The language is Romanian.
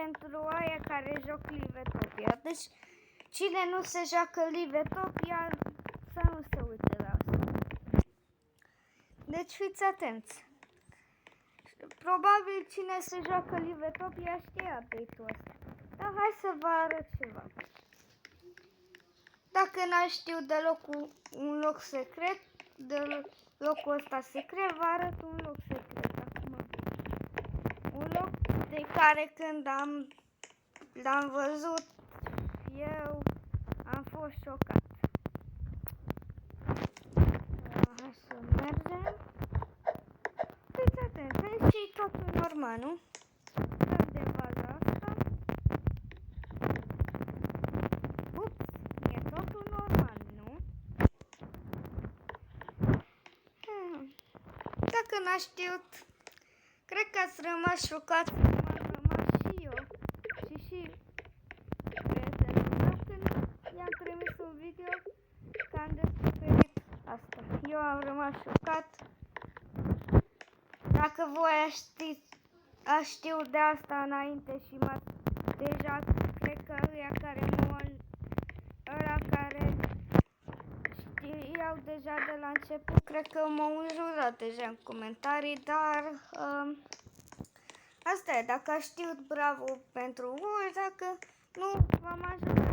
pentru aia care joc Livetopia. Deci, cine nu se joacă Livetopia, să nu se uite la asta. Deci, fiți atenți. Probabil cine se joacă Livetopia știe update-ul ăsta. Dar hai să vă arăt ceva. Dacă n-ai știu deloc un loc secret, de locul ăsta secret, vă arăt un loc secret acum. Un loc de care când l-am văzut, eu am fost șocat. Hai să mergem. Fiți atenți, și totul normal, nu? Dăm de baza asta. Ups, e totul normal, nu? Dacă n-ați știut, cred că ați rămas șocați cum am rămas și eu. Și prietenul meu când i-am trimis un video că am descoperit asta. Eu am rămas șocat. Dacă voi ați știut de asta înainte și deja cred că ăla care știau deja de la început, cred că m-au înjurat deja în comentarii, dar asta e, dacă ați știut, bravo pentru voi, dacă nu, v-am ajutat.